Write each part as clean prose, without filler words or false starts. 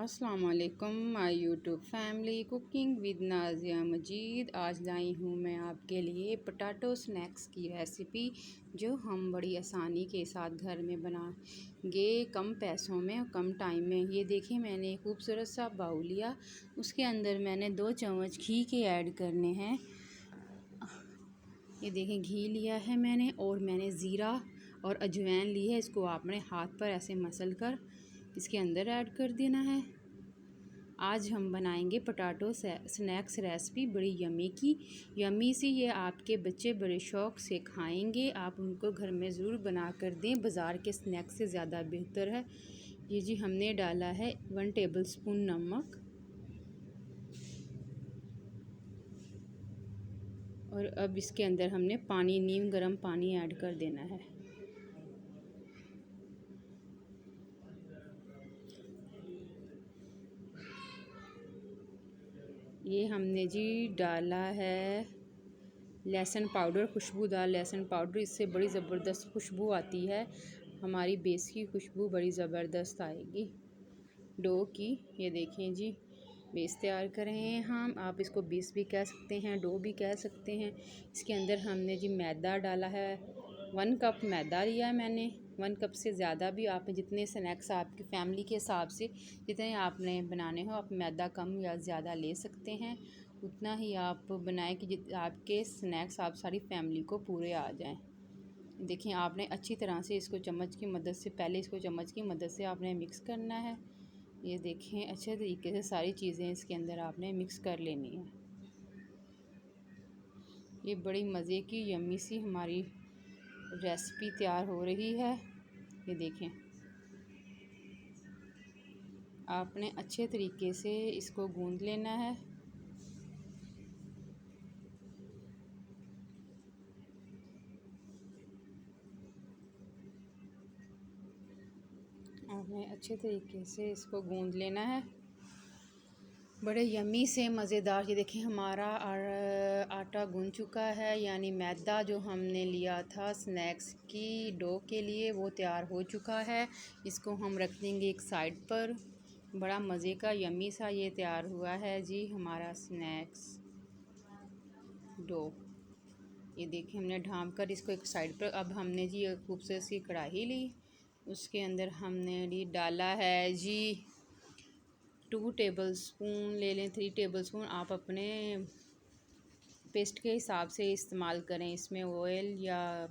अस्सलाम वालेकुम my YouTube family cooking with Nazia Majeed. आज लाई हूँ मैं आपके लिए पोटैटो स्नैक्स की रेसिपी, जो हम बड़ी आसानी के साथ घर में बनाएंगे, कम पैसों में और कम टाइम में। ये देखिए, मैंने एक खूबसूरत सा बाउल लिया, उसके अंदर मैंने 2 चम्मच घी के ऐड करने हैं। ये देखें, घी लिया है मैंने और मैंने ज़ीरा और अजवाइन ली है। इसको आपने हाथ पर ऐसे मसल कर इसके अंदर ऐड कर देना है। आज हम बनाएंगे पोटैटो स्नैक्स रेसिपी, बड़ी यमी सी। ये आपके बच्चे बड़े शौक़ से खाएंगे। आप उनको घर में ज़रूर बना कर दें, बाज़ार के स्नैक्स से ज़्यादा बेहतर है। ये जी हमने डाला है 1 टेबलस्पून नमक, और अब इसके अंदर हमने पानी, नीम गर्म पानी ऐड कर देना है। ये हमने जी डाला है लहसुन पाउडर, खुशबूदार लहसुन पाउडर। इससे बड़ी ज़बरदस्त खुशबू आती है, हमारी बेस की खुशबू बड़ी ज़बरदस्त आएगी डो की। ये देखें जी, बेस तैयार कर रहे हैं हम। आप इसको बेस भी कह सकते हैं, डो भी कह सकते हैं। इसके अंदर हमने जी मैदा डाला है, 1 कप मैदा लिया है मैंने। 1 कप से ज़्यादा भी, आप जितने स्नैक्स आपकी फैमिली के हिसाब से जितने आपने बनाने हो, आप मैदा कम या ज़्यादा ले सकते हैं। उतना ही आप बनाएं कि आपके स्नैक्स आप सारी फैमिली को पूरे आ जाएं। देखिए, आपने अच्छी तरह से इसको चम्मच की मदद से, पहले इसको चम्मच की मदद से आपने मिक्स करना है। ये देखें, अच्छे तरीके से सारी चीज़ें इसके अंदर आपने मिक्स कर लेनी है। ये बड़ी मज़े की यम्मी सी हमारी रेसिपी तैयार हो रही है। ये देखें, आपने अच्छे तरीके से इसको गूंद लेना है। आपने अच्छे तरीके से इसको गूंद लेना है, बड़े यम्मी से मज़ेदार। ये देखें, हमारा आटा गूंद चुका है, यानी मैदा जो हमने लिया था स्नैक्स की डो के लिए, वो तैयार हो चुका है। इसको हम रख देंगे एक साइड पर। बड़ा मज़े का यम्मी सा ये तैयार हुआ है जी हमारा स्नैक्स डो। ये देखिए, हमने ढाँप कर इसको एक साइड पर। अब हमने जी एक खूबसूरत सी कढ़ाई ली, उसके अंदर हमने डाला है जी 2 टेबलस्पून ले लें, 3 टेबलस्पून आप अपने पेस्ट के हिसाब से इस्तेमाल करें। इसमें ऑयल या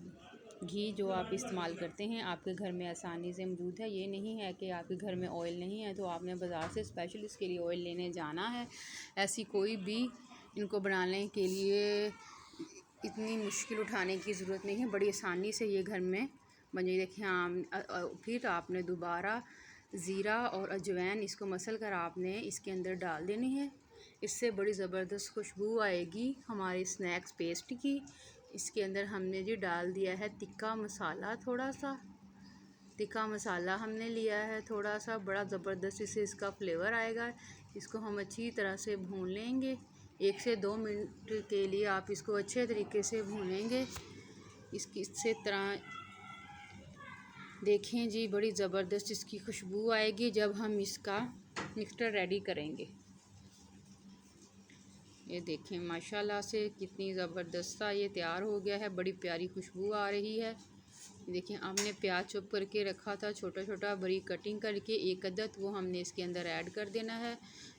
घी जो आप इस्तेमाल करते हैं आपके घर में आसानी से मौजूद है। ये नहीं है कि आपके घर में ऑयल नहीं है तो आपने बाज़ार से स्पेशल इसके लिए ऑयल लेने जाना है। ऐसी कोई भी इनको बनाने के लिए इतनी मुश्किल उठाने की ज़रूरत नहीं है, बड़ी आसानी से ये घर में बन जाए। देखिए, फिर आपने दोबारा ज़ीरा और अजवाइन इसको मसल कर आपने इसके अंदर डाल देनी है। इससे बड़ी ज़बरदस्त खुशबू आएगी हमारी स्नैक्स पेस्ट की। इसके अंदर हमने जी डाल दिया है तिक्का मसाला, थोड़ा सा तिक्का मसाला हमने लिया है थोड़ा सा, बड़ा ज़बरदस्त इससे इसका फ्लेवर आएगा। इसको हम अच्छी तरह से भून लेंगे, 1 से 2 मिनट के लिए आप इसको अच्छे तरीके से भूनेंगे। इससे तरह देखें जी, बड़ी ज़बरदस्त इसकी खुशबू आएगी जब हम इसका मिक्सचर रेडी करेंगे। ये देखें, माशाल्लाह से कितनी ज़बरदस्त सा ये तैयार हो गया है, बड़ी प्यारी खुशबू आ रही है। देखिए, हमने प्याज चॉप करके रखा था छोटा छोटा, बड़ी कटिंग करके 1 अदद, वो हमने इसके अंदर ऐड कर देना है।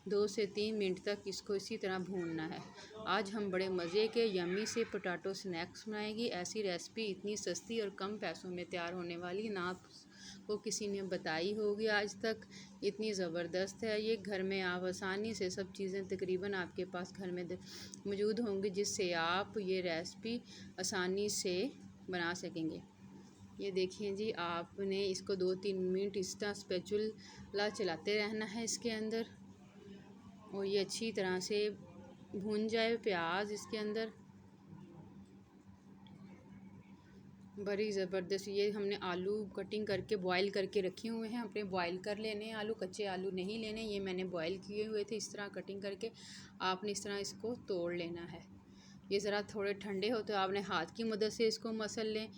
2 से 3 मिनट तक इसको इसी तरह भूनना है। आज हम बड़े मज़े के यम्मी से पोटैटो स्नैक्स बनाएंगे। ऐसी रेसिपी इतनी सस्ती और कम पैसों में तैयार होने वाली ना आपको किसी ने बताई होगी आज तक। इतनी ज़बरदस्त है ये, घर में आप आसानी से सब चीज़ें तकरीबन आपके पास घर में मौजूद होंगी, जिससे आप ये रेसिपी आसानी से बना सकेंगे। ये देखें जी, आपने इसको 2-3 मिनट इस तरह स्पैचुला चलाते रहना है इसके अंदर, और ये अच्छी तरह से भून जाए प्याज इसके अंदर। बड़ी ज़बरदस्त। ये हमने आलू कटिंग करके बॉईल करके रखे हुए हैं, अपने बॉईल कर लेने हैं आलू, कच्चे आलू नहीं लेने। ये मैंने बॉईल किए हुए थे, इस तरह कटिंग करके आपने इस तरह इसको तोड़ लेना है। ये ज़रा थोड़े ठंडे हो तो आपने हाथ की मदद से इसको मसल लें,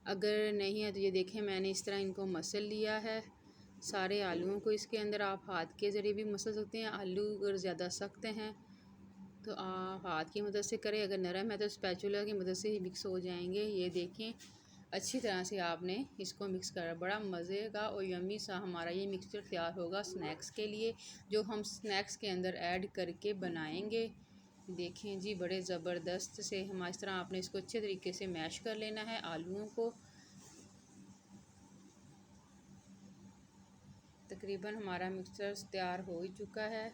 अगर नहीं है तो ये देखें, मैंने इस तरह इनको मसल लिया है। सारे आलूओं को इसके अंदर आप हाथ के ज़रिए भी मसल सकते हैं। आलू अगर ज़्यादा सख्त हैं तो आप हाथ की मदद से करें, अगर नरम है तो स्पैचुला की मदद से ही मिक्स हो जाएंगे। ये देखें अच्छी तरह से आपने इसको मिक्स करा। बड़ा मज़े का और यम्मी सा हमारा ये मिक्सचर तैयार होगा स्नैक्स के लिए, जो हम स्नैक्स के अंदर ऐड करके बनाएंगे। देखें जी बड़े ज़बरदस्त से हम इस तरह आपने इसको अच्छे तरीके से मैश कर लेना है आलूओं को। तकरीबन हमारा मिक्सचर तैयार हो ही चुका है।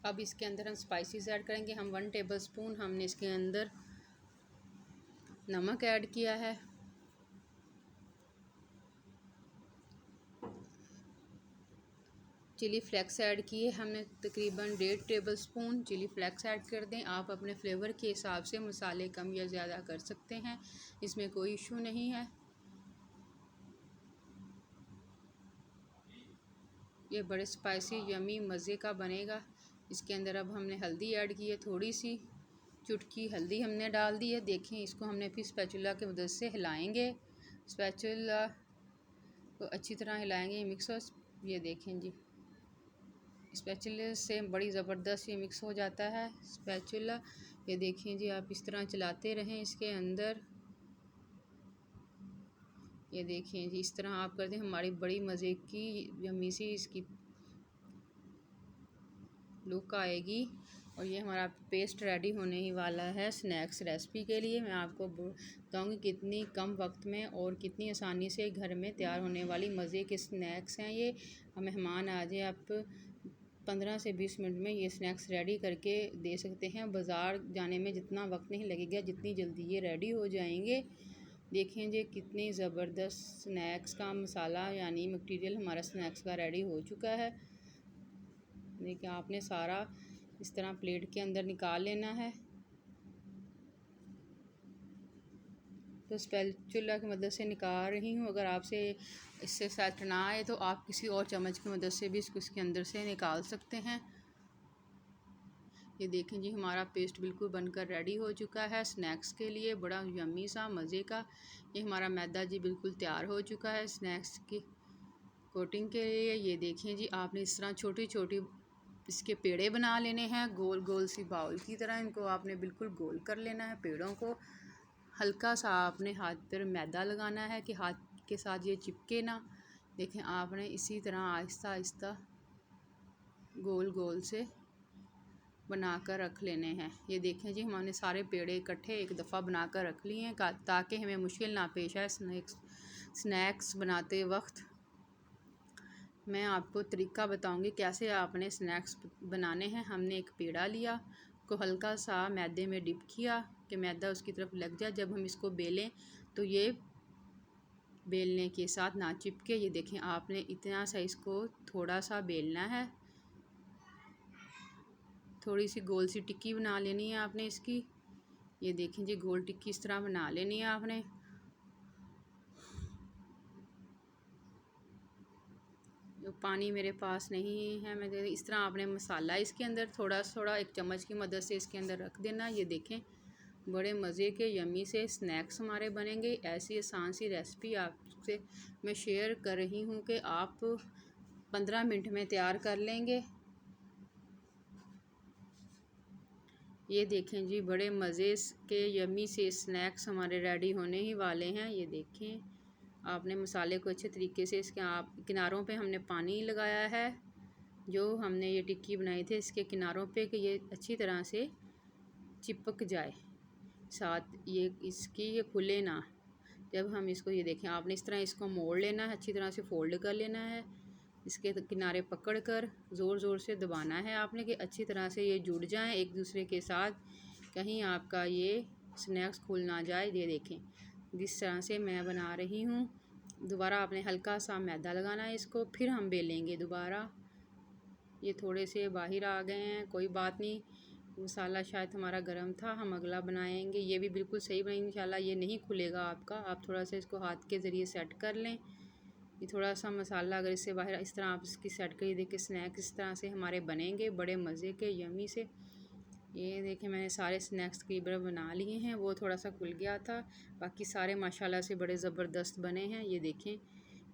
अब इसके अंदर हम स्पाइसेस ऐड करेंगे। हम 1 टेबलस्पून हमने इसके अंदर नमक ऐड किया है। चिली फ्लेक्स ऐड किए हमने तकरीबन 1.5 टेबलस्पून चिली फ्लेक्स ऐड कर दें। आप अपने फ्लेवर के हिसाब से मसाले कम या ज़्यादा कर सकते हैं, इसमें कोई इशू नहीं है। ये बड़े स्पाइसी यमी मज़े का बनेगा। इसके अंदर अब हमने हल्दी ऐड की है, थोड़ी सी चुटकी हल्दी हमने डाल दी है। देखें इसको हमने फिर स्पैचुला की मदद से हिलाएंगे। स्पैचुला को अच्छी तरह हिलाएंगे। ये मिक्स ये देखें जी स्पैचुला से बड़ी ज़बरदस्त ये मिक्स हो जाता है स्पैचुला। ये देखें जी आप इस तरह चलाते रहें इसके अंदर। ये देखें जी इस तरह आप कर दें, हमारी बड़ी मज़े की यम्मी सी इसकी लुक आएगी। और ये हमारा पेस्ट रेडी होने ही वाला है स्नैक्स रेसिपी के लिए। मैं आपको बताऊँगी कितनी कम वक्त में और कितनी आसानी से घर में तैयार होने वाली मज़े के स्नैक्स हैं ये। मेहमान आ जाए आप 15 से 20 मिनट में ये स्नैक्स रेडी करके दे सकते हैं। बाज़ार जाने में जितना वक्त नहीं लगेगा, जितनी जल्दी ये रेडी हो जाएंगे। देखें जी कितनी ज़बरदस्त स्नैक्स का मसाला यानी मटीरियल हमारा स्नैक्स का रेडी हो चुका है। देखिए आपने सारा इस तरह प्लेट के अंदर निकाल लेना है। तो स्पैचुला की मदद से निकाल रही हूँ। अगर आपसे इससे सेट ना आए तो आप किसी और चम्मच की मदद से भी इसको इसके अंदर से निकाल सकते हैं। ये देखें जी हमारा पेस्ट बिल्कुल बनकर रेडी हो चुका है स्नैक्स के लिए, बड़ा यम्मी सा मज़े का। ये हमारा मैदा जी बिल्कुल तैयार हो चुका है स्नैक्स की कोटिंग के लिए। ये देखें जी आपने इस तरह छोटी छोटी इसके पेड़े बना लेने हैं, गोल गोल सी बाउल की तरह। इनको आपने बिल्कुल गोल कर लेना है पेड़ों को। हल्का सा आपने हाथ पर मैदा लगाना है कि हाथ के साथ ये चिपके ना। देखें आपने इसी तरह आहिस्ता आहिस्ता गोल गोल से बनाकर रख लेने हैं। ये देखें जी हमने सारे पेड़े इकट्ठे एक दफ़ा बनाकर रख लिए हैं ताकि हमें मुश्किल ना पेश आए स्नैक्स बनाते वक्त। मैं आपको तरीका बताऊंगी कैसे आपने स्नैक्स बनाने हैं। हमने एक पेड़ा लिया को हल्का सा मैदे में डिप किया कि मैदा उसकी तरफ लग जाए। जब हम इसको बेलें तो ये बेलने के साथ ना चिपके। ये देखें आपने इतना सा इसको थोड़ा सा बेलना है। थोड़ी सी गोल सी टिक्की बना लेनी है आपने इसकी। ये देखें जी गोल टिक्की इस तरह बना लेनी है आपने। जो पानी मेरे पास नहीं है, मैं इस तरह आपने मसाला इसके अंदर थोड़ा थोड़ा एक चम्मच की मदद से इसके अंदर रख देना। ये देखें बड़े मज़े के यम्मी से स्नैक्स हमारे बनेंगे। ऐसी आसान सी रेसिपी आपसे मैं शेयर कर रही हूँ कि आप 15 मिनट में तैयार कर लेंगे। ये देखें जी बड़े मज़े के यम्मी से स्नैक्स हमारे रेडी होने ही वाले हैं। ये देखें आपने मसाले को अच्छे तरीके से इसके आप किनारों पे हमने पानी लगाया है, जो हमने ये टिक्की बनाई थी इसके किनारों पे, कि ये अच्छी तरह से चिपक जाए साथ ये इसकी, ये खुले ना। जब हम इसको ये देखें आपने इस तरह इसको मोड़ लेना है, अच्छी तरह से फोल्ड कर लेना है। इसके किनारे पकड़ कर ज़ोर ज़ोर से दबाना है आपने कि अच्छी तरह से ये जुड़ जाएं एक दूसरे के साथ, कहीं आपका ये स्नैक्स खुल ना जाए। ये देखें जिस तरह से मैं बना रही हूँ। दोबारा आपने हल्का सा मैदा लगाना है इसको, फिर हम बेलेंगे दोबारा। ये थोड़े से बाहर आ गए हैं, कोई बात नहीं, मसाला शायद हमारा गर्म था। हम अगला बनाएंगे। ये भी बिल्कुल सही बनेगा इंशाल्लाह, ये नहीं खुलेगा आपका। आप थोड़ा सा इसको हाथ के ज़रिए सेट कर लें। ये थोड़ा सा मसाला अगर इससे बाहर इस तरह आप इसकी सेट कर, देखिए स्नैक्स इस तरह से हमारे बनेंगे बड़े मज़े के यम्मी से। ये देखें मैंने सारे स्नैक्स तकरीबन बना लिए हैं, वो थोड़ा सा खुल गया था, बाकी सारे माशाल्लाह से बड़े ज़बरदस्त बने हैं। ये देखें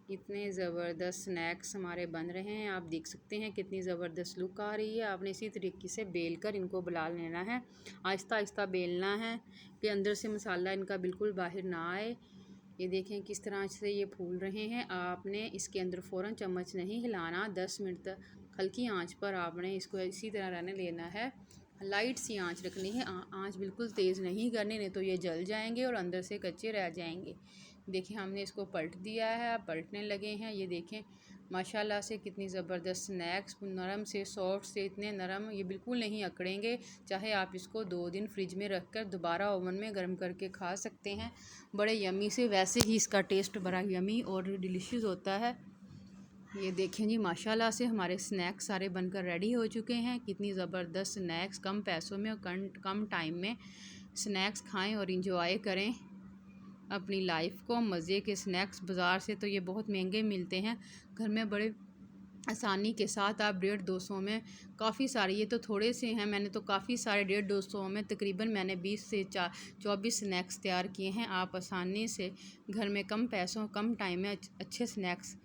कितने ज़बरदस्त स्नैक्स हमारे बन रहे हैं, आप देख सकते हैं कितनी ज़बरदस्त लुक आ रही है। आपने इसी तरीके से बेल कर इनको बुला लेना है, आहिस्ता आहिस्ता बेलना है कि अंदर से मसाला इनका बिल्कुल बाहर ना आए। ये देखें किस तरह से ये फूल रहे हैं। आपने इसके अंदर फ़ौरन चम्मच नहीं हिलाना, 10 मिनट तक हल्की आंच पर आपने इसको इसी तरह रहने लेना है। लाइट सी आंच रखनी है, आंच बिल्कुल तेज़ नहीं करनी, नहीं तो ये जल जाएंगे और अंदर से कच्चे रह जाएंगे। देखिए हमने इसको पलट दिया है, अब पलटने लगे हैं। ये देखें माशाल्लाह से कितनी ज़बरदस्त स्नैक्स, नरम से सॉफ्ट से इतने नरम, ये बिल्कुल नहीं अकड़ेंगे। चाहे आप इसको 2 दिन फ्रिज में रख कर दोबारा ओवन में गर्म करके खा सकते हैं, बड़े यमी से। वैसे ही इसका टेस्ट बड़ा यमी और डिलीशियस होता है। ये देखें जी माशाल्लाह से हमारे स्नैक्स सारे बनकर रेडी हो चुके हैं। कितनी ज़बरदस्त स्नैक्स, कम पैसों में और कम टाइम में स्नैक्स खाएं और इंजॉय करें अपनी लाइफ को। मज़े के स्नैक्स बाज़ार से तो ये बहुत महंगे मिलते हैं, घर में बड़े आसानी के साथ आप 150-200 में काफ़ी सारे, ये तो थोड़े से हैं, मैंने तो काफ़ी सारे 150-200 में तकरीबन मैंने 20 से 24 स्नैक्स तैयार किए हैं। आप आसानी से घर में कम पैसों कम टाइम में अच्छे स्नैक्स